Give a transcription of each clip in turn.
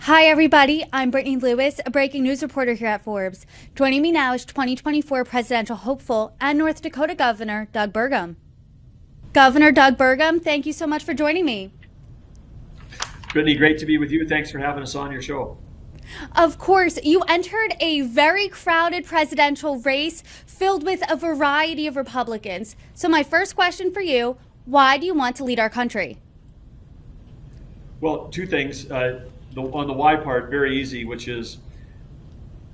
Hi, everybody. I'm Brittany Lewis, a breaking news reporter here at Forbes. Joining me now is 2024 presidential hopeful and North Dakota Governor Doug Burgum. Governor Doug Burgum, thank you so much for joining me. Brittany, great to be with you. Thanks for having us on your show. Of course, you entered a very crowded presidential race filled with a variety of Republicans. So my first question for you, why do you want to lead our country? Well, two things. On the why part, very easy, which is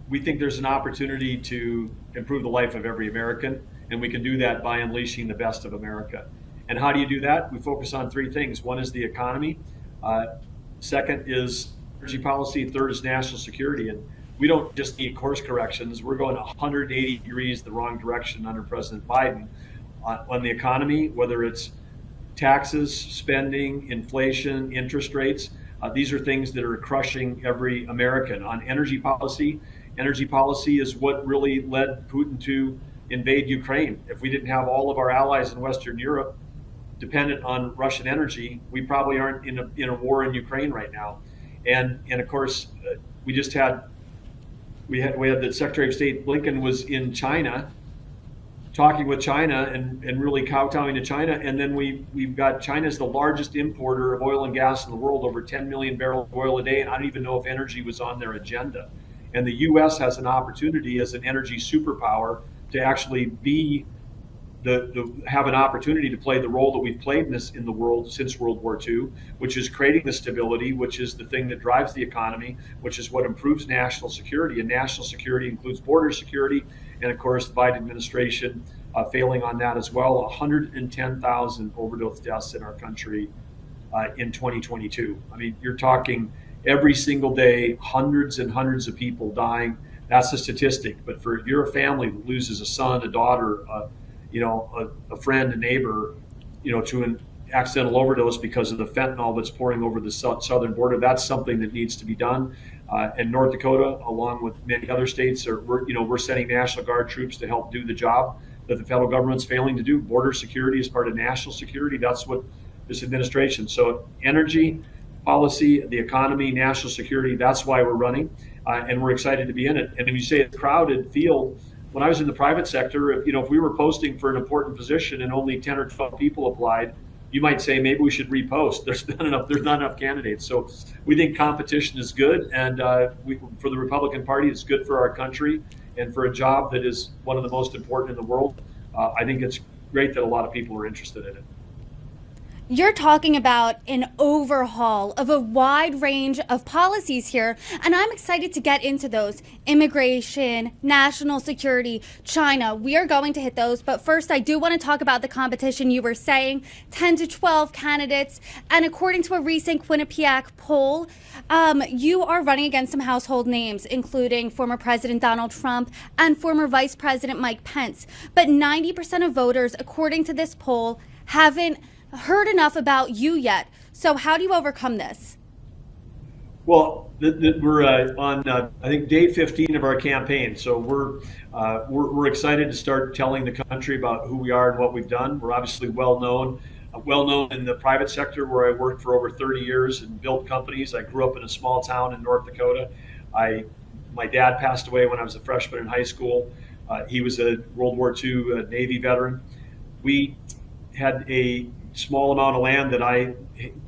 we think there's an opportunity to improve the life of every American, and we can do that by unleashing the best of America. And how do you do that? We focus on three things. One is the economy. Second is energy policy. Third is national security. And we don't just need course corrections. We're going 180 degrees the wrong direction under President Biden on the economy, whether it's taxes, spending, inflation, interest rates. These are things that are crushing every American. On energy policy is what really led Putin to invade Ukraine. If we didn't have all of our allies in Western Europe dependent on Russian energy, we probably aren't in a war in Ukraine right now. And of course, we had the Secretary of State Blinken was in China, talking with China and really kowtowing to China. And then we've got China's the largest importer of oil and gas in the world, over 10 million barrels of oil a day. And I don't even know if energy was on their agenda. And the U.S. has an opportunity as an energy superpower to actually be have an opportunity to play the role that we've played in the world since World War II, which is creating the stability, which is the thing that drives the economy, which is what improves national security. And national security includes border security, and of course the Biden administration failing on that as well. 110,000 overdose deaths in our country in 2022. I mean, you're talking every single day, hundreds and hundreds of people dying. That's a statistic. But if you're a family that loses a son, a daughter, a friend, a neighbor, to an accidental overdose because of the fentanyl that's pouring over the southern border, that's something that needs to be done. And North Dakota, along with many other states, we're sending National Guard troops to help do the job that the federal government's failing to do. Border security is part of national security. That's what this administration. So energy policy, the economy, national security, that's why we're running. And we're excited to be in it. And when you say a crowded field, when I was in the private sector, if we were posting for an important position and only 10 or 12 people applied, you might say maybe we should repost. There's not enough candidates. So we think competition is good, and for the Republican Party, it's good for our country and for a job that is one of the most important in the world. I think it's great that a lot of people are interested in it. You're talking about an overhaul of a wide range of policies here, and I'm excited to get into those. Immigration, national security, China, we are going to hit those. But first, I do want to talk about the competition. You were saying 10 to 12 candidates, and according to a recent Quinnipiac poll, you are running against some household names, including former President Donald Trump and former Vice President Mike Pence. But 90% of voters, according to this poll, haven't heard enough about you yet. So how do you overcome this? Well, we're on I think day 15 of our campaign, so we're excited to start telling the country about who we are and what we've done. We're obviously well known in the private sector, where I worked for over 30 years and built companies. I grew up in a small town in North Dakota. My dad passed away when I was a freshman in high school. He was a World War II Navy veteran. We had a small amount of land that I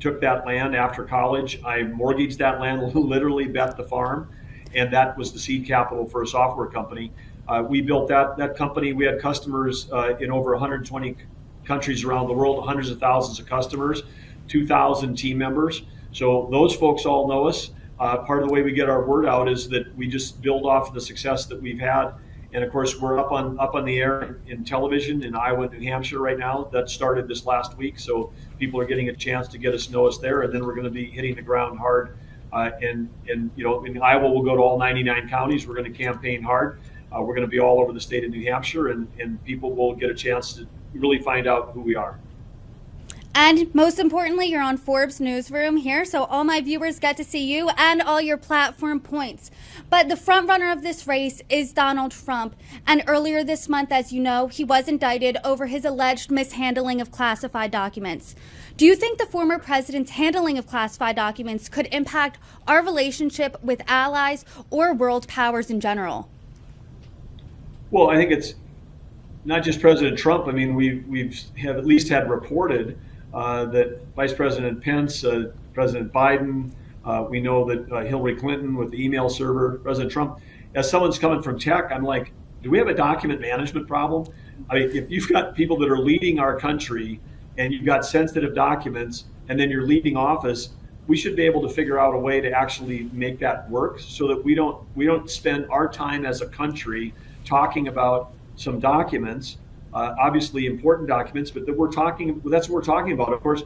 took that land after college. I mortgaged that land, literally bet the farm, and that was the seed capital for a software company. We built that company. We had customers in over 120 countries around the world, hundreds of thousands of customers, 2,000 team members. So those folks all know us. Part of the way we get our word out is that we just build off the success that we've had. And of course, we're up on the air in television in Iowa and New Hampshire right now. That started this last week, so people are getting a chance to get us know us there. And then we're going to be hitting the ground hard. In Iowa, we'll go to all 99 counties. We're going to campaign hard. We're going to be all over the state of New Hampshire, and people will get a chance to really find out who we are. And most importantly, you're on Forbes Newsroom here, so all my viewers get to see you and all your platform points. But the front runner of this race is Donald Trump. And earlier this month, as you know, he was indicted over his alleged mishandling of classified documents. Do you think the former president's handling of classified documents could impact our relationship with allies or world powers in general? Well, I think it's not just President Trump. I mean, we've have at least had reported that Vice President Pence, President Biden, we know that Hillary Clinton with the email server, President Trump. As someone's coming from tech, I'm like, do we have a document management problem? I mean, if you've got people that are leading our country and you've got sensitive documents and then you're leaving office, we should be able to figure out a way to actually make that work so that we don't spend our time as a country talking about some documents, obviously important documents, but that's what we're talking about. Of course,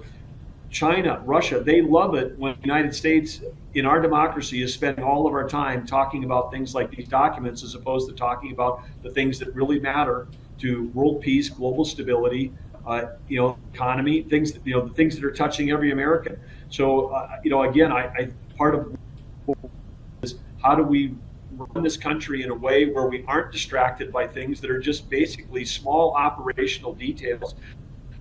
China, Russia, they love it when the United States in our democracy is spending all of our time talking about things like these documents as opposed to talking about the things that really matter to world peace, global stability, economy, things that, the things that are touching every American. So, again, I part of is how do we run this country in a way where we aren't distracted by things that are just basically small operational details.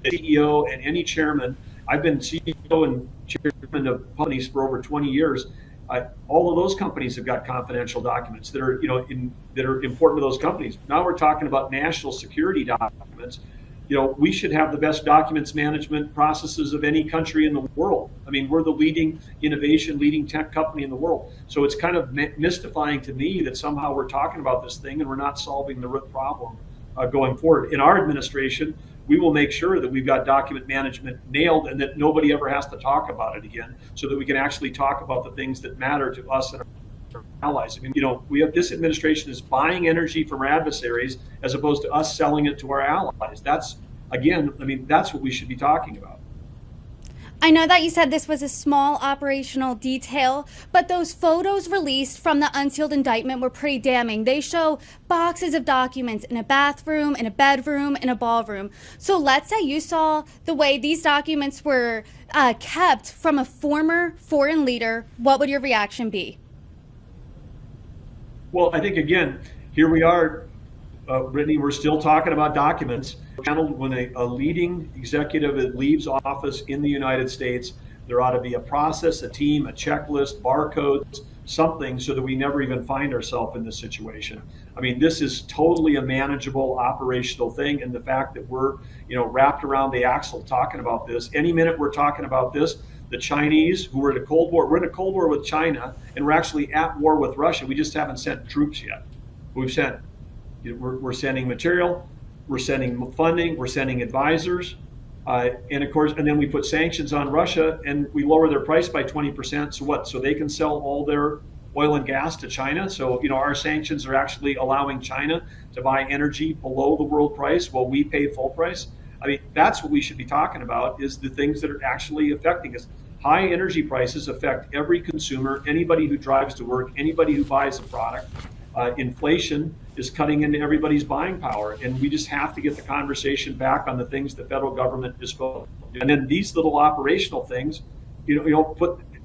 The CEO and any chairman, I've been CEO and chairman of companies for over 20 years. All of those companies have got confidential documents that are, that are important to those companies. Now we're talking about national security documents. We should have the best documents management processes of any country in the world. I mean, we're the leading innovation, leading tech company in the world. So it's kind of mystifying to me that somehow we're talking about this thing and we're not solving the root problem going forward. In our administration, we will make sure that we've got document management nailed and that nobody ever has to talk about it again so that we can actually talk about the things that matter to us and our allies. I mean, this administration is buying energy from our adversaries as opposed to us selling it to our allies. That's what we should be talking about. I know that you said this was a small operational detail, but those photos released from the unsealed indictment were pretty damning. They show boxes of documents in a bathroom, in a bedroom, in a ballroom. So let's say you saw the way these documents were kept from a former foreign leader. What would your reaction be? Well, I think, again, here we are, Brittany, we're still talking about documents. When a leading executive leaves office in the United States, there ought to be a process, a team, a checklist, barcodes, something so that we never even find ourselves in this situation. I mean, this is totally a manageable operational thing. And the fact that we're, wrapped around the axle talking about this, any minute we're talking about this, the Chinese, who were in a Cold War, we're in a Cold War with China, and we're actually at war with Russia. We just haven't sent troops yet. We're sending material, we're sending funding, we're sending advisors, and of course, and then we put sanctions on Russia and we lower their price by 20%. So what? So they can sell all their oil and gas to China. So, our sanctions are actually allowing China to buy energy below the world price while we pay full price. I mean, that's what we should be talking about, is the things that are actually affecting us. High energy prices affect every consumer, anybody who drives to work, anybody who buys a product. Inflation is cutting into everybody's buying power, and we just have to get the conversation back on the things the federal government is supposed to do. And then these little operational things,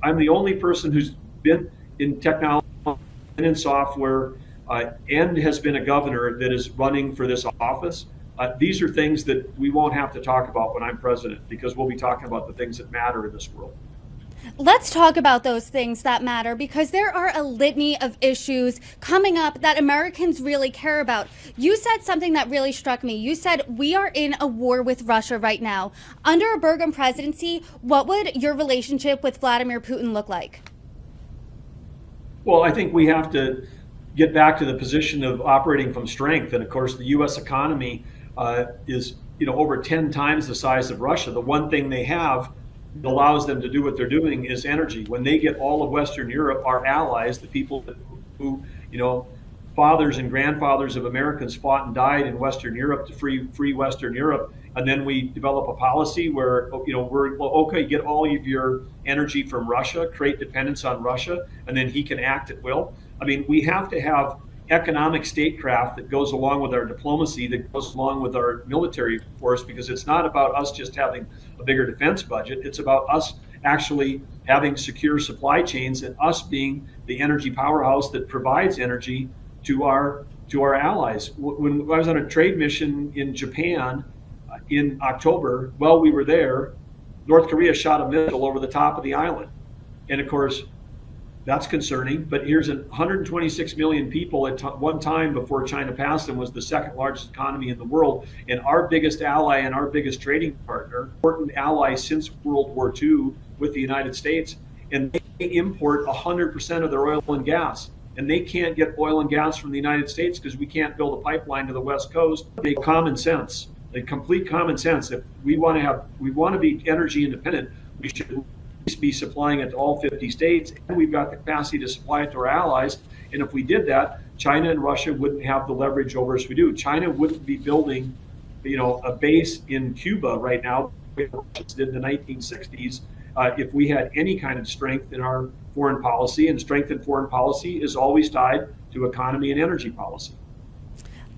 I'm the only person who's been in technology and in software and has been a governor that is running for this office. These are things that we won't have to talk about when I'm president, because we'll be talking about the things that matter in this world. Let's talk about those things that matter, because there are a litany of issues coming up that Americans really care about. You said something that really struck me. You said we are in a war with Russia right now. Under a Burgum presidency, what would your relationship with Vladimir Putin look like? Well, I think we have to get back to the position of operating from strength. And of course, the U.S. economy is over 10 times the size of Russia. The one thing they have that allows them to do what they're doing is energy. When they get all of Western Europe, our allies, the people who, fathers and grandfathers of Americans fought and died in Western Europe to free Western Europe, and then we develop a policy where, get all of your energy from Russia, create dependence on Russia, and then he can act at will. I mean, we have to have economic statecraft that goes along with our diplomacy, that goes along with our military force, because it's not about us just having a bigger defense budget. It's about us actually having secure supply chains and us being the energy powerhouse that provides energy to our allies. When I was on a trade mission in Japan in October, while we were there, North Korea shot a missile over the top of the island. And of course, that's concerning, but here's 126 million people at one time before China passed and was the second largest economy in the world. And our biggest ally and our biggest trading partner, important ally since World War II with the United States, and they import 100% of their oil and gas. And they can't get oil and gas from the United States because we can't build a pipeline to the West Coast. Common sense, complete common sense. If we want to be energy independent, we should be supplying it to all 50 states, and we've got the capacity to supply it to our allies. And if we did that, China and Russia wouldn't have the leverage over us we do. China wouldn't be building, a base in Cuba right now, like the Russians did in the 1960s, if we had any kind of strength in our foreign policy. And strength in foreign policy is always tied to economy and energy policy.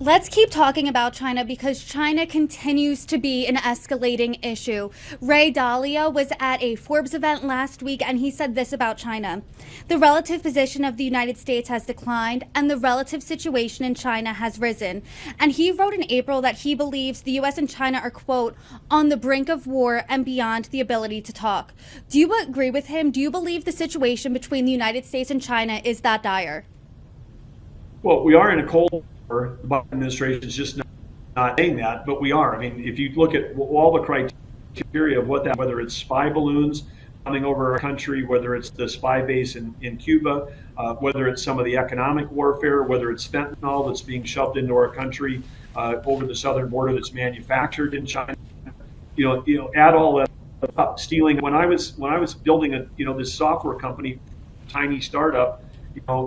Let's keep talking about China because China continues to be an escalating issue. Ray Dalio was at a Forbes event last week and he said this about China. The relative position of the United States has declined and the relative situation in China has risen. And he wrote in April that he believes the U.S. and China are, quote, on the brink of war and beyond the ability to talk. Do you agree with him? Do you believe the situation between the United States and China is that dire? Well, we are in a cold war. The Biden administration is just not saying that, but we are. I mean, if you look at all the criteria of what that, whether it's spy balloons coming over our country, whether it's the spy base in Cuba, whether it's some of the economic warfare, whether it's fentanyl that's being shoved into our country over the southern border that's manufactured in China, add all that up. Stealing. When I was building this software company, tiny startup,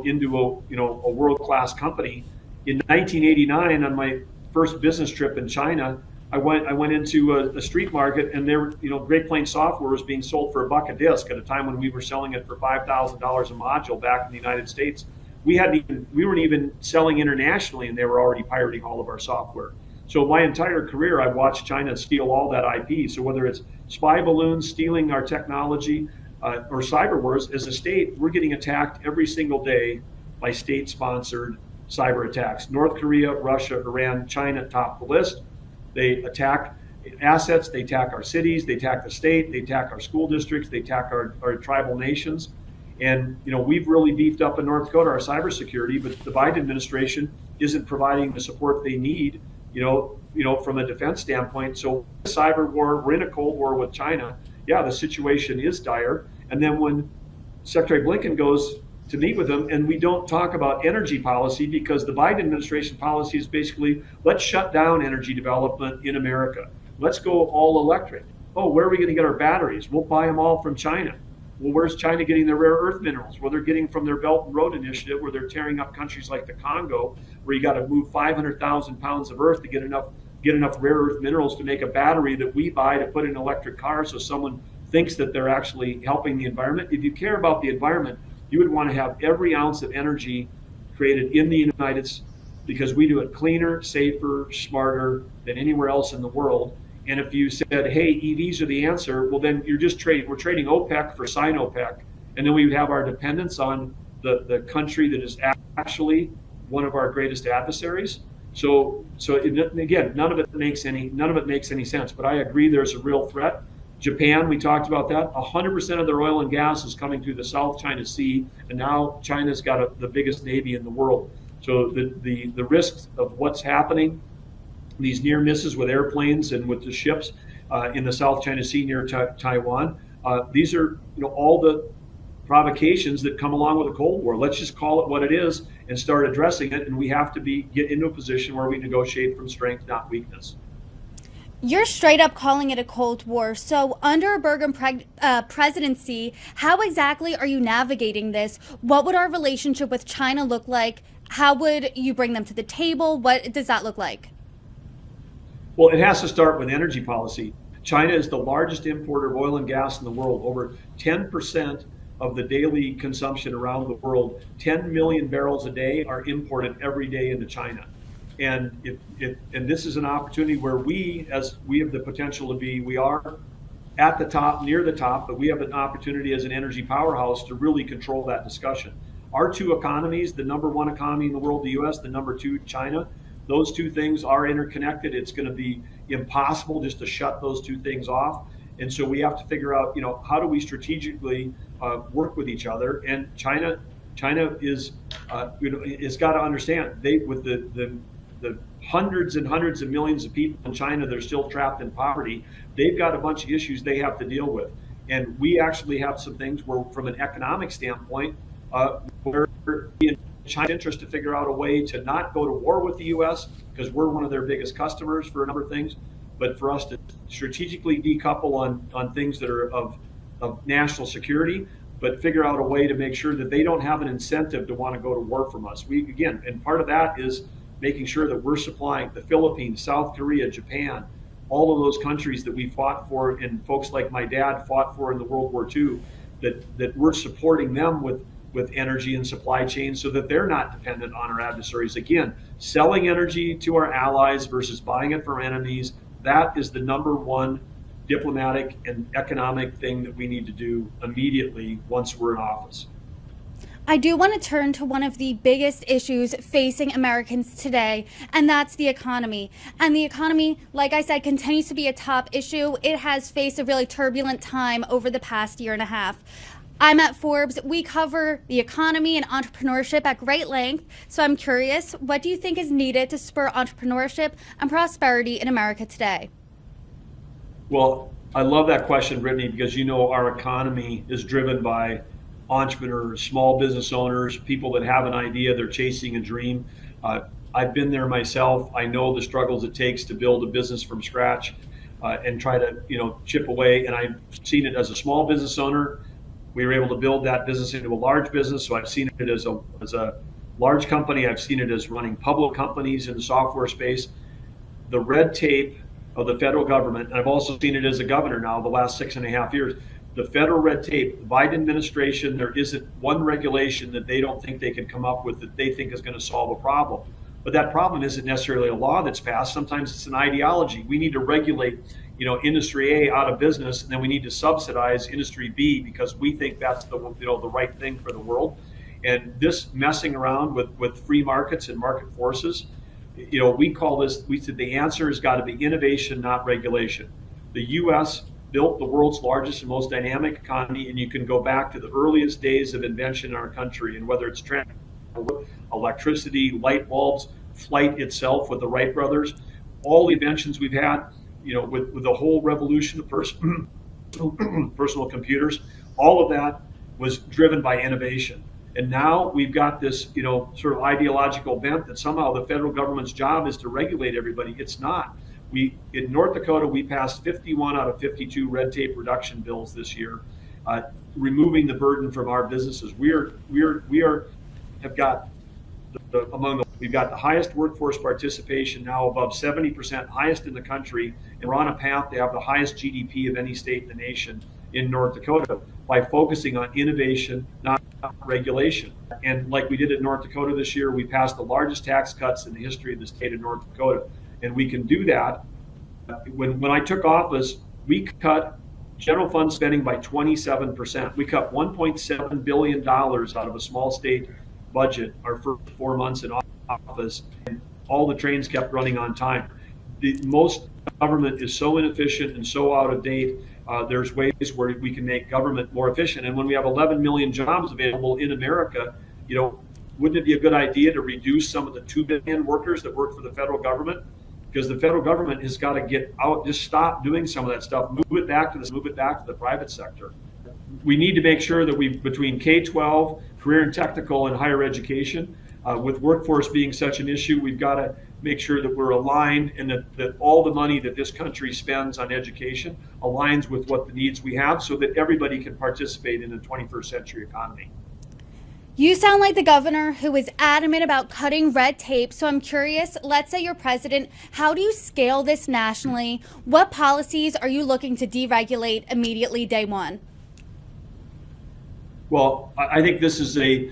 into a world-class company. In 1989, on my first business trip in China, I went into a street market, and there, Great Plains software was being sold for $1 a disc at a time when we were selling it for $5,000 a module back in the United States. We weren't even selling internationally, and they were already pirating all of our software. So my entire career, I watched China steal all that IP. So whether it's spy balloons stealing our technology or cyber wars, as a state, we're getting attacked every single day by state-sponsored cyber attacks. North Korea, Russia, Iran, China top the list. They attack assets, they attack our cities, they attack the state, they attack our school districts, they attack our tribal nations. And we've really beefed up in North Dakota our cybersecurity, but the Biden administration isn't providing the support they need, from a defense standpoint. So cyber war, we're in a cold war with China. Yeah, the situation is dire. And then when Secretary Blinken goes to meet with them, and we don't talk about energy policy because the Biden administration policy is basically, let's shut down energy development in America. Let's go all electric. Oh, where are we going to get our batteries? We'll buy them all from China. Well, where's China getting their rare earth minerals? Well, they're getting from their Belt and Road Initiative, where they're tearing up countries like the Congo, where you got to move 500,000 pounds of earth to get enough rare earth minerals to make a battery that we buy to put in an electric car, so someone thinks that they're actually helping the environment. If you care about the environment, you would want to have every ounce of energy created in the United States, because we do it cleaner, safer, smarter than anywhere else in the world. And if you said, hey, EVs are the answer, well, then we're trading OPEC for Sinopec. And then we would have our dependence on the country that is actually one of our greatest adversaries. So again, none of it makes any sense. But I agree, there's a real threat. Japan, we talked about that. 100% of their oil and gas is coming through the South China Sea, and now China's got the biggest navy in the world. So the risks of what's happening, these near misses with airplanes and with the ships in the South China Sea near Taiwan, these are all the provocations that come along with a Cold War. Let's just call it what it is and start addressing it. And we have to get into a position where we negotiate from strength, not weakness. You're straight up calling it a Cold War. So under a Burgum presidency, how exactly are you navigating this? What would our relationship with China look like? How would you bring them to the table? What does that look like? Well, it has to start with energy policy. China is the largest importer of oil and gas in the world. Over 10% of the daily consumption around the world, 10 million barrels a day are imported every day into China. And and this is an opportunity where we have the potential to be, we are at the top, near the top, but we have an opportunity as an energy powerhouse to really control that discussion. Our two economies, the number one economy in the world, the US, the number two, China, those two things are interconnected. It's going to be impossible just to shut those two things off. And so we have to figure out, how do we strategically work with each other? And China is, has got to understand, with the hundreds and hundreds of millions of people in China that are still trapped in poverty, they've got a bunch of issues they have to deal with. And we actually have some things where, from an economic standpoint, we're in China's interest to figure out a way to not go to war with the U.S., because we're one of their biggest customers for a number of things, but for us to strategically decouple on things that are of national security, but figure out a way to make sure that they don't have an incentive to want to go to war from us. And part of that is making sure that we're supplying the Philippines, South Korea, Japan, all of those countries that we fought for, and folks like my dad fought for in the World War II, that we're supporting them with energy and supply chains so that they're not dependent on our adversaries. Again, selling energy to our allies versus buying it from enemies, that is the number one diplomatic and economic thing that we need to do immediately once we're in office. I do want to turn to one of the biggest issues facing Americans today, and that's the economy. And the economy, like I said, continues to be a top issue. It has faced a really turbulent time over the past year and a half. I'm at Forbes. We cover the economy and entrepreneurship at great length. So I'm curious, what do you think is needed to spur entrepreneurship and prosperity in America today? Well, I love that question, Brittany, because our economy is driven by entrepreneurs, small business owners, people that have an idea, they're chasing a dream. I've been there myself. I know the struggles it takes to build a business from scratch and try to chip away. And I've seen it as a small business owner. We were able to build that business into a large business. So I've seen it as a large company. I've seen it as running public companies in the software space. The red tape of the federal government, and I've also seen it as a governor now the last 6.5 years. The federal red tape, the Biden administration, there isn't one regulation that they don't think they can come up with that they think is going to solve a problem. But that problem isn't necessarily a law that's passed. Sometimes it's an ideology. We need to regulate, industry A out of business, and then we need to subsidize industry B because we think that's the right thing for the world. And this messing around with free markets and market forces, we said the answer has got to be innovation, not regulation. The U.S. built the world's largest and most dynamic economy, and you can go back to the earliest days of invention in our country, and whether it's electricity, light bulbs, flight itself with the Wright brothers, all the inventions we've had, with the whole revolution of personal computers, all of that was driven by innovation. And now we've got this, sort of ideological bent that somehow the federal government's job is to regulate everybody. It's not. In North Dakota, we passed 51 out of 52 red tape reduction bills this year, removing the burden from our businesses. We've got the highest workforce participation now, above 70%, highest in the country, and we're on a path to have the highest GDP of any state in the nation in North Dakota by focusing on innovation, not regulation. And like we did in North Dakota this year, we passed the largest tax cuts in the history of the state of North Dakota. And we can do that. When I took office, we cut general fund spending by 27%. We cut $1.7 billion out of a small state budget our first 4 months in office, and all the trains kept running on time. Most government is so inefficient and so out of date. There's ways where we can make government more efficient. And when we have 11 million jobs available in America, wouldn't it be a good idea to reduce some of the 2 billion workers that work for the federal government? Because the federal government has got to get out, just stop doing some of that stuff, move it back to the private sector. We need to make sure that between K-12, career and technical, and higher education, with workforce being such an issue, we've got to make sure that we're aligned and that all the money that this country spends on education aligns with what the needs we have so that everybody can participate in the 21st century economy. You sound like the governor who is adamant about cutting red tape. So I'm curious, let's say you're president, how do you scale this nationally? What policies are you looking to deregulate immediately day one? Well, I think this is the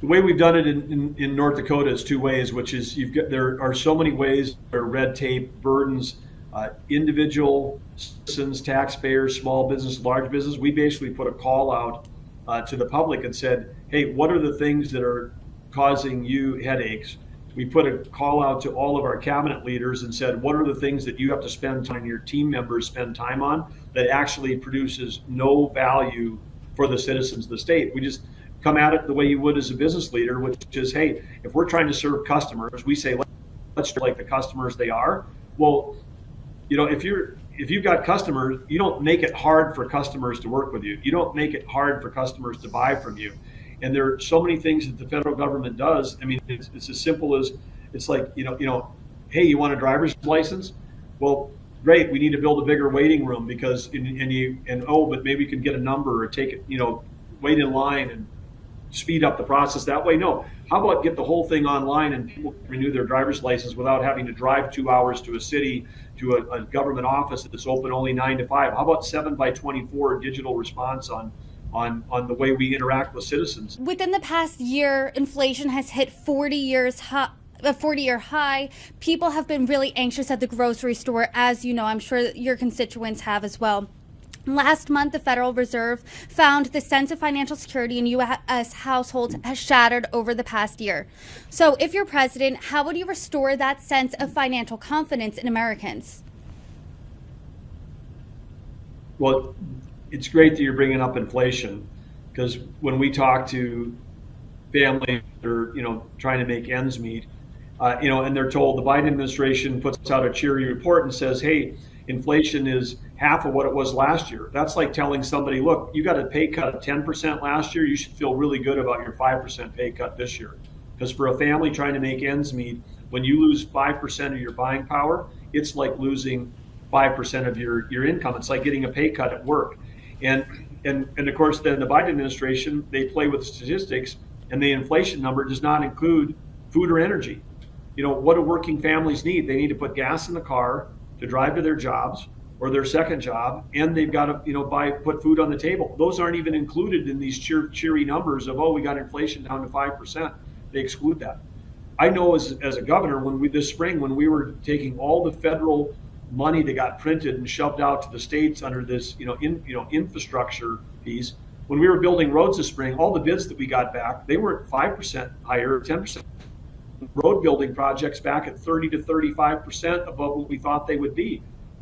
way we've done it in North Dakota is two ways, which is there are so many ways where red tape burdens individual citizens, taxpayers, small business, large business. We basically put a call out to the public and said, hey, what are the things that are causing you headaches? We put a call out to all of our cabinet leaders and said, what are the things that you have to spend time, your team members spend time on, that actually produces no value for the citizens of the state? We just come at it the way you would as a business leader, which is, hey, if we're trying to serve customers, we say, let's treat like the customers they are. Well, if you've got customers, you don't make it hard for customers to work with you. You don't make it hard for customers to buy from you. And there are so many things that the federal government does. I mean, it's as simple as, it's like, hey, you want a driver's license? Well, great, we need to build a bigger waiting room because, but maybe you can get a number or take it, wait in line and speed up the process that way. No, how about get the whole thing online and people renew their driver's license without having to drive 2 hours to a city, to a government office that's open only 9 to 5? How about 7x24 digital response on the way we interact with citizens? Within the past year, inflation has hit 40-year high. People have been really anxious at the grocery store, as you know. I'm sure your constituents have as well. Last month, the Federal Reserve found the sense of financial security in U.S. households has shattered over the past year. So if you're president, how would you restore that sense of financial confidence in Americans? Well, it's great that you're bringing up inflation, because when we talk to families that are, trying to make ends meet, and they're told, the Biden administration puts out a cheery report and says, hey, inflation is half of what it was last year. That's like telling somebody, look, you got a pay cut of 10% last year. You should feel really good about your 5% pay cut this year. Because for a family trying to make ends meet, when you lose 5% of your buying power, it's like losing 5% of your income. It's like getting a pay cut at work. And of course, then the Biden administration, they play with statistics, and the inflation number does not include food or energy. What do working families need? They need to put gas in the car to drive to their jobs or their second job, and they've got to put food on the table. Those aren't even included in these cheery numbers of, we got inflation down to 5%. They exclude that. I know as a governor, this spring, when we were taking all the federal money that got printed and shoved out to the states under this infrastructure piece, when we were building roads this spring, all the bids that we got back, they weren't 5% higher, 10%. Road building projects back at 30 to 35% above what we thought they would be.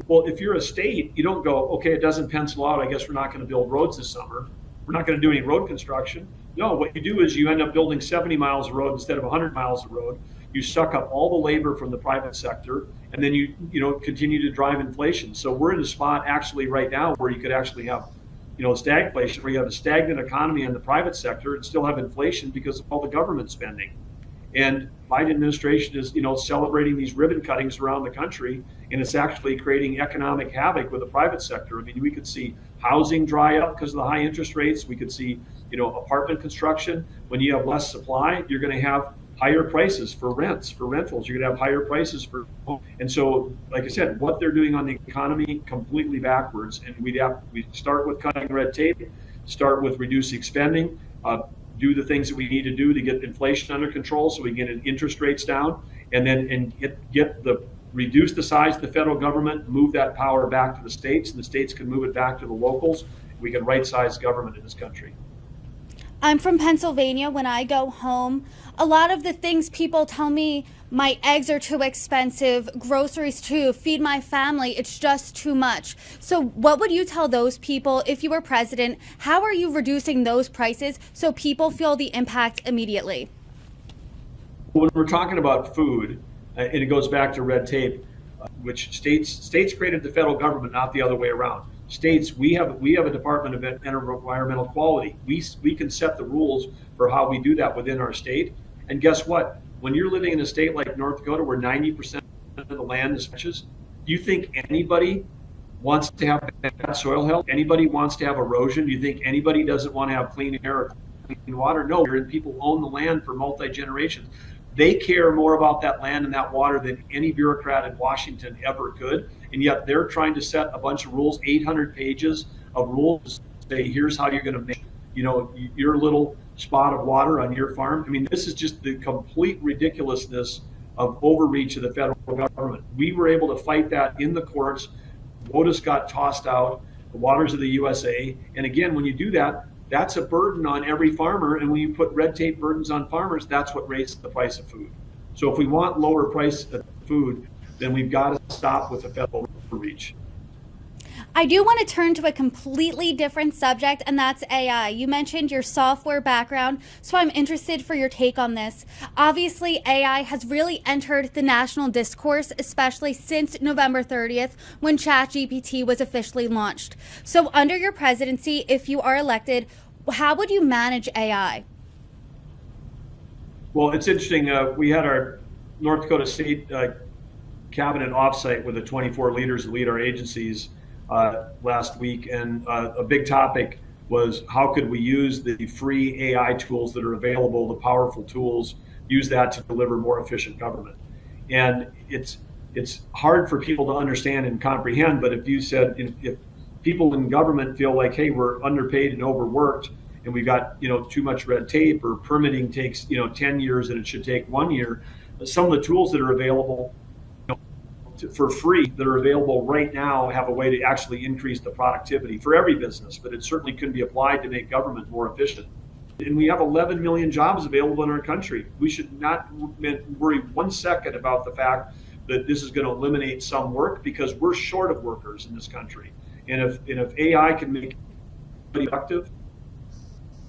Well, if you're a state, you don't go, okay, it doesn't pencil out, I guess we're not going to build roads this summer. We're not going to do any road construction. No, what you do is you end up building 70 miles of road instead of 100 miles of road. You suck up all the labor from the private sector, and then you continue to drive inflation. So we're in a spot actually right now where you could actually have stagflation, where you have a stagnant economy in the private sector and still have inflation because of all the government spending. And Biden administration is, celebrating these ribbon cuttings around the country, and it's actually creating economic havoc with the private sector. I mean, we could see housing dry up because of the high interest rates. We could see, apartment construction. When you have less supply, you're going to have higher prices for rentals. You're going to have higher prices for home. And so, like I said, what they're doing on the economy, completely backwards. And we start with cutting red tape, start with reducing spending, do the things that we need to do to get inflation under control so we can get interest rates down, and then reduce the size of the federal government, move that power back to the states, and the states can move it back to the locals. We can right-size government in this country. I'm from Pennsylvania. When I go home, a lot of the things people tell me, my eggs are too expensive, groceries too, feed my family, it's just too much. So what would you tell those people if you were president? How are you reducing those prices so people feel the impact immediately? When we're talking about food, and it goes back to red tape, which states created the federal government, not the other way around. States, we have a Department of Environmental Quality. We can set the rules for how we do that within our state. And guess what? When you're living in a state like North Dakota where 90% of the land is marshes, do you think anybody wants to have bad soil health? Anybody wants to have erosion? Do you think anybody doesn't want to have clean air or clean water? No, and people own the land for multi-generations. They care more about that land and that water than any bureaucrat in Washington ever could. And yet they're trying to set a bunch of rules, 800 pages of rules, to say, here's how you're going to make your little spot of water on your farm. I mean, this is just the complete ridiculousness of overreach of the federal government. We were able to fight that in the courts. WOTUS got tossed out, the waters of the USA. And again, when you do that, that's a burden on every farmer. And when you put red tape burdens on farmers, that's what raises the price of food. So if we want lower price of food, then we've got to stop with the federal overreach. I do want to turn to a completely different subject, and that's AI. You mentioned your software background, so I'm interested for your take on this. Obviously, AI has really entered the national discourse, especially since November 30th, when ChatGPT was officially launched. So under your presidency, if you are elected, how would you manage AI? Well, it's interesting. We had our North Dakota State cabinet offsite with the 24 leaders that lead our agencies last week, and a big topic was how could we use the free AI tools that are available, the powerful tools, use that to deliver more efficient government. And it's hard for people to understand and comprehend, but if you said, if people in government feel like, hey, we're underpaid and overworked, and we've got too much red tape, or permitting takes 10 years and it should take 1 year, some of the tools that are available for free that are available right now have a way to actually increase the productivity for every business, but it certainly can be applied to make government more efficient. And we have 11 million jobs available in our country. We should not worry 1 second about the fact that this is going to eliminate some work, because we're short of workers in this country. And if AI can make it productive,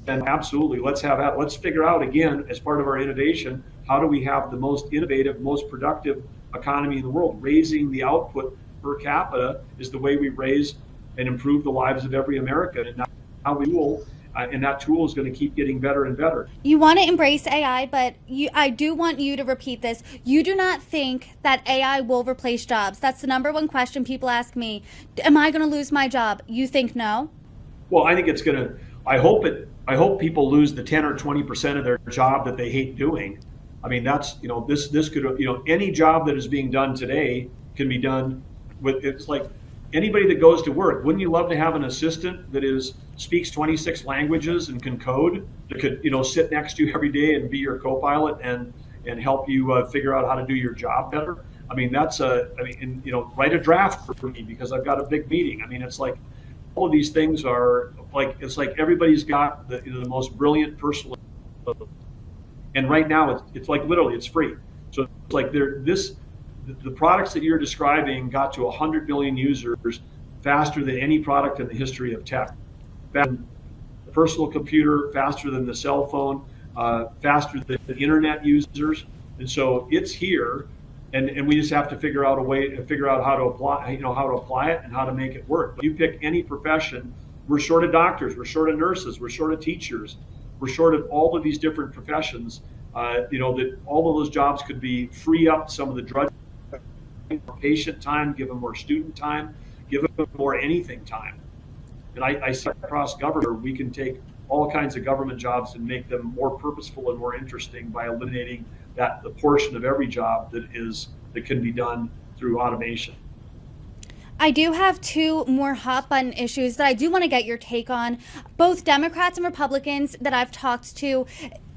then absolutely, let's have that. Let's figure out, again, as part of our innovation, how do we have the most innovative, most productive economy in the world? Raising the output per capita is the way we raise and improve the lives of every American. And now we will, and that tool is going to keep getting better and better. You want to embrace AI, but I do want you to repeat this. You do not think that AI will replace jobs. That's the number one question people ask me. Am I going to lose my job? You think no? Well, I think it's going to, I hope people lose the 10 or 20% of their job that they hate doing. I mean, that's, this could, any job that is being done today can be done with, it's like anybody that goes to work. Wouldn't you love to have an assistant that speaks 26 languages and can code, that could, sit next to you every day and be your co-pilot and help you figure out how to do your job better? I mean, write a draft for me because I've got a big meeting. I mean, it's like, all of these things are like, it's like everybody's got the most brilliant personal, and right now it's like literally it's free. So it's like the products that you're describing got to 100 million users faster than any product in the history of tech. Faster than the personal computer, faster than the cell phone, faster than the internet users. And so it's here. And we just have to figure out a way to figure out how to apply, how to apply it and how to make it work. But you pick any profession, we're short of doctors, we're short of nurses, we're short of teachers, we're short of all of these different professions. That all of those jobs could be free up some of the drudge, more patient time, give them more student time, give them more anything time. And I see across government, we can take all kinds of government jobs and make them more purposeful and more interesting by eliminating the portion of every job that can be done through automation. I do have two more hot button issues that I do want to get your take on. Both Democrats and Republicans that I've talked to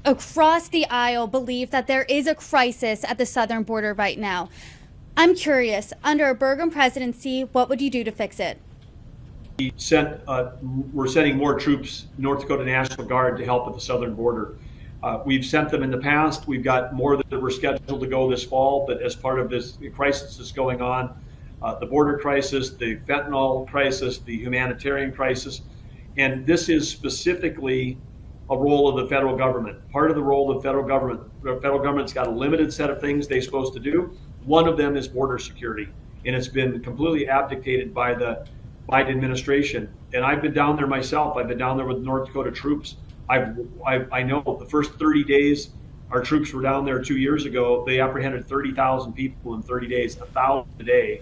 across the aisle believe that there is a crisis at the southern border right now. I'm curious, under a Burgum presidency, what would you do to fix it? We're sending more troops, North Dakota National Guard, to help at the southern border. We've sent them in the past. We've got more that were scheduled to go this fall, but as part of this crisis that's going on, the border crisis, the fentanyl crisis, the humanitarian crisis, and this is specifically a role of the federal government. Part of the role of the federal government's got a limited set of things they're supposed to do. One of them is border security, and it's been completely abdicated by the Biden administration. And I've been down there myself. I've been down there with North Dakota troops. I know the first 30 days, our troops were down there 2 years ago. They apprehended 30,000 people in 30 days, 1,000 a day.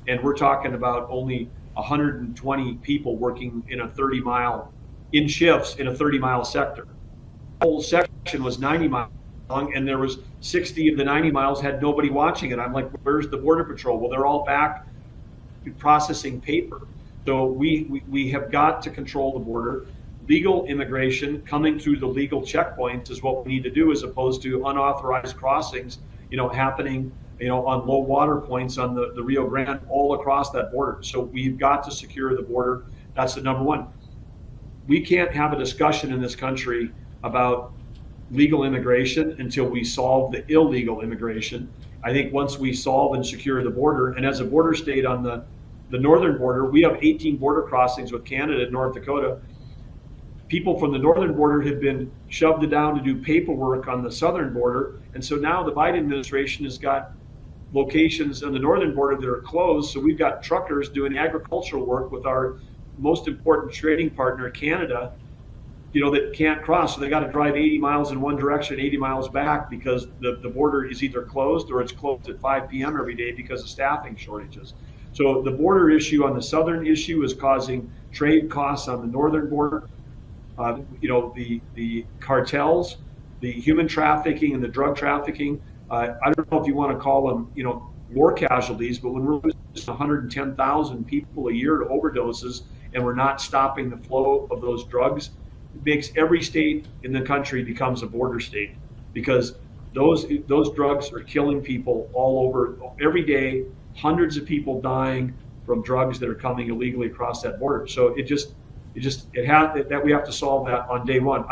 And we're talking about only 120 people working in shifts in a 30-mile sector. The whole section was 90 miles long, and there was 60 of the 90 miles had nobody watching it. I'm like, where's the Border Patrol? Well, they're all back processing paper. So we have got to control the border. legal immigration coming through the legal checkpoints is what we need to do, as opposed to unauthorized crossings, happening, on low water points on the Rio Grande all across that border. So we've got to secure the border. That's the number one. We can't have a discussion in this country about legal immigration until we solve the illegal immigration. I think once we solve and secure the border, and as a border state on the northern border, we have 18 border crossings with Canada and North Dakota. People from the northern border have been shoved down to do paperwork on the southern border. And so now the Biden administration has got locations on the northern border that are closed. So we've got truckers doing agricultural work with our most important trading partner, Canada, that can't cross. So they got to drive 80 miles in one direction, 80 miles back, because the border is either closed or it's closed at 5 p.m. every day because of staffing shortages. So the border issue on the southern issue is causing trade costs on the northern border. The cartels, the human trafficking and the drug trafficking. I don't know if you want to call them, war casualties, but when we're losing 110,000 people a year to overdoses and we're not stopping the flow of those drugs, it makes every state in the country becomes a border state, because those drugs are killing people all over every day. Hundreds of people dying from drugs that are coming illegally across that border. So it has that we have to solve that on day one.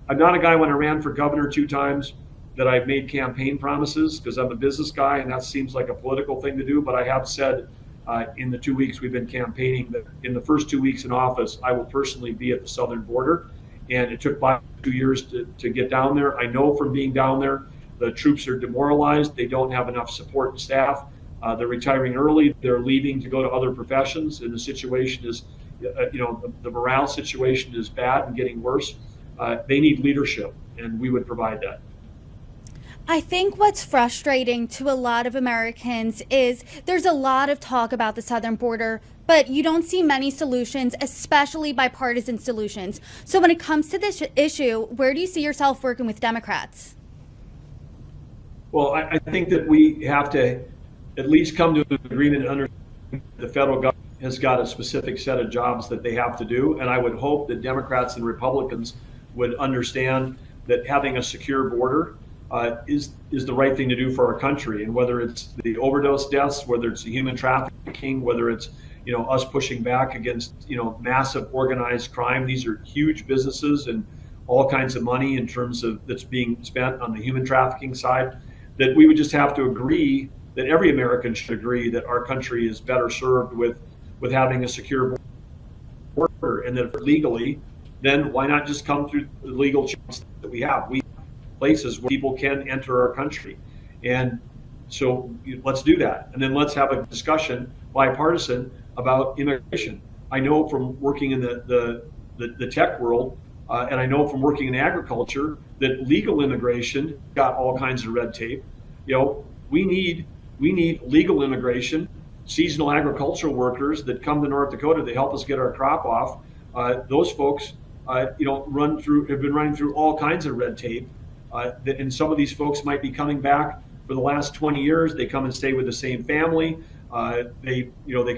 I'm not a guy, when I ran for governor 2 times, that I've made campaign promises, because I'm a business guy and that seems like a political thing to do. But I have said in the 2 weeks we've been campaigning that in the first 2 weeks in office, I will personally be at the southern border. And it took about 2 years to get down there. I know from being down there, the troops are demoralized. They don't have enough support and staff. They're retiring early. They're leaving to go to other professions. And the situation is, the morale situation is bad and getting worse. They need leadership, and we would provide that. I think what's frustrating to a lot of Americans is there's a lot of talk about the southern border, but you don't see many solutions, especially bipartisan solutions. So when it comes to this issue, where do you see yourself working with Democrats? Well, I think that we have to at least come to an agreement and understand the federal government has got a specific set of jobs that they have to do. And I would hope that Democrats and Republicans would understand that having a secure border is the right thing to do for our country. And whether it's the overdose deaths, whether it's the human trafficking, whether it's us pushing back against massive organized crime, these are huge businesses and all kinds of money in terms of that's being spent on the human trafficking side, that we would just have to agree that every American should agree that our country is better served with having a secure border, and that if legally, then why not just come through the legal channels that we have? We have places where people can enter our country. And so let's do that. And then let's have a discussion, bipartisan, about immigration. I know from working in the tech world, and I know from working in agriculture, that legal immigration got all kinds of red tape. We need legal immigration, seasonal agricultural workers that come to North Dakota to help us get our crop off. Those folks, have been running through all kinds of red tape. And some of these folks might be coming back for the last 20 years. They come and stay with the same family. They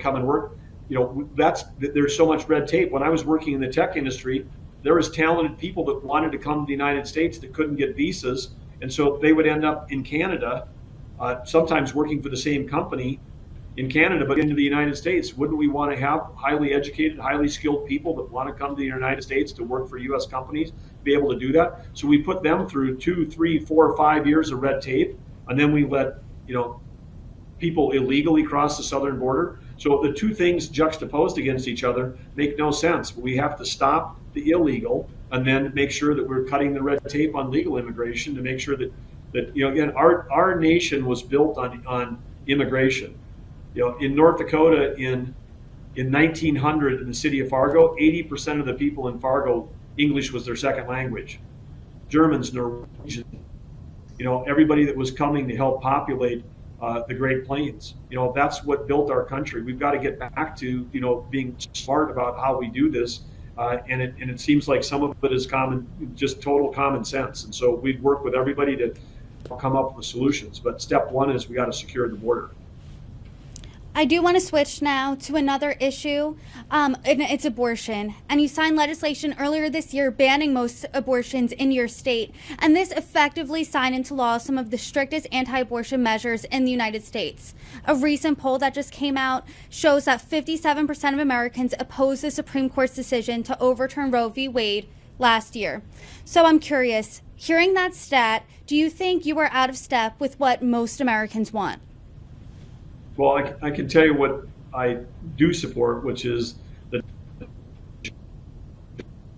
come and work. There's so much red tape. When I was working in the tech industry, there was talented people that wanted to come to the United States that couldn't get visas. And so they would end up in Canada, sometimes working for the same company in Canada, but into the United States. Wouldn't we want to have highly educated, highly skilled people that want to come to the United States to work for U.S. companies, be able to do that? So we put them through 2, 3, 4, 5 years of red tape, and then we let people illegally cross the southern border. So the two things juxtaposed against each other make no sense. We have to stop the illegal and then make sure that we're cutting the red tape on legal immigration to make sure that again, our nation was built on immigration. In North Dakota in 1900, in the city of Fargo, 80% of the people in Fargo, English was their second language. Germans, Norwegians, everybody that was coming to help populate the Great Plains. That's what built our country. We've got to get back to being smart about how we do this, and it seems like some of it is just total common sense. And so we'd work with everybody to come up with solutions. But step one is we got to secure the border. I do want to switch now to another issue, and it's abortion. And you signed legislation earlier this year banning most abortions in your state. And this effectively signed into law some of the strictest anti-abortion measures in the United States. A recent poll that just came out shows that 57% of Americans oppose the Supreme Court's decision to overturn Roe v. Wade last year. So I'm curious, hearing that stat, do you think you are out of step with what most Americans want? Well, I can tell you what I do support, which is the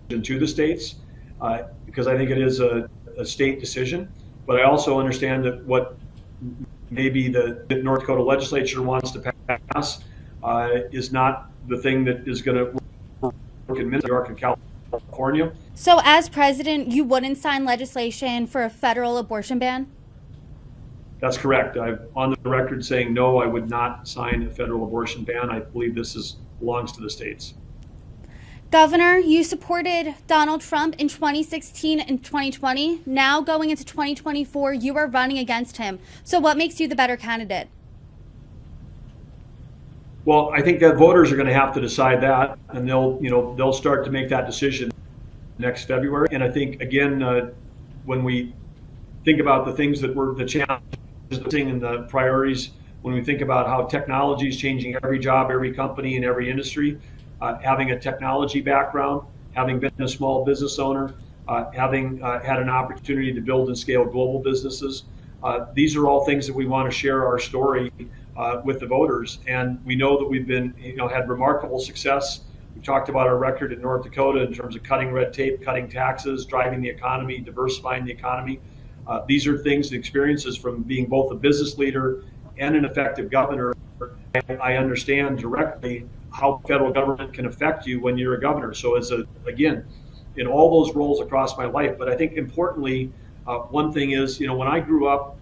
to the states, because I think it is a state decision. But I also understand that what maybe the North Dakota legislature wants to pass is not the thing that is going to work in New York and California. So as president, you wouldn't sign legislation for a federal abortion ban? That's correct. I'm on the record saying no, I would not sign a federal abortion ban. I believe this belongs to the states. Governor, you supported Donald Trump in 2016 and 2020. Now going into 2024, you are running against him. So what makes you the better candidate? Well, I think that voters are going to have to decide that, and they'll start to make that decision next February. And I think, again, when we think about the things that were the challenges and the priorities, when we think about how technology is changing every job, every company, and every industry, having a technology background, having been a small business owner, having had an opportunity to build and scale global businesses, these are all things that we want to share our story with the voters. And we know that we've been, had remarkable success. We talked about our record in North Dakota in terms of cutting red tape, cutting taxes, driving the economy, diversifying the economy. These are things, experiences from being both a business leader and an effective governor. I understand directly how federal government can affect you when you're a governor. So again, in all those roles across my life, but I think importantly, one thing is, when I grew up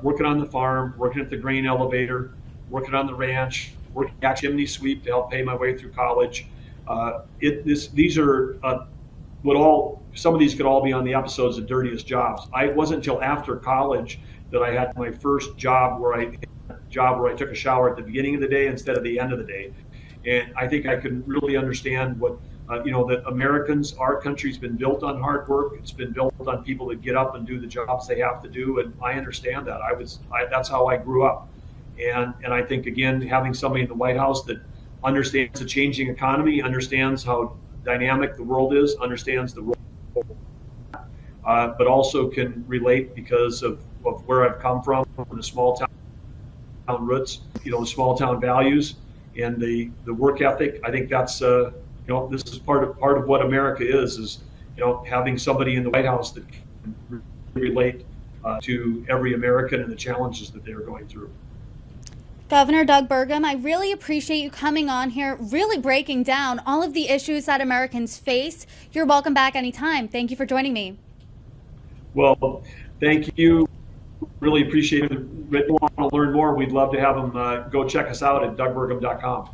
working on the farm, working at the grain elevator, working on the ranch, working at chimney sweep to help pay my way through college, these are some of these could all be on the episodes of Dirtiest Jobs. It wasn't until after college that I had my first job where I took a shower at the beginning of the day instead of the end of the day. And I think I can really understand what, that Americans, our country's been built on hard work. It's been built on people that get up and do the jobs they have to do. And I understand that. That's how I grew up. And I think, again, having somebody in the White House that understands the changing economy, understands how dynamic the world is, understands the role, but also can relate because of where I've come from the small town roots, the small town values and the work ethic. I think that's this is part of what America is having somebody in the White House that can relate to every American and the challenges that they're going through. Governor Doug Burgum, I really appreciate you coming on here, really breaking down all of the issues that Americans face. You're welcome back anytime. Thank you for joining me. Well, thank you. Really appreciate it. If you want to learn more, we'd love to have them go check us out at dougburgum.com.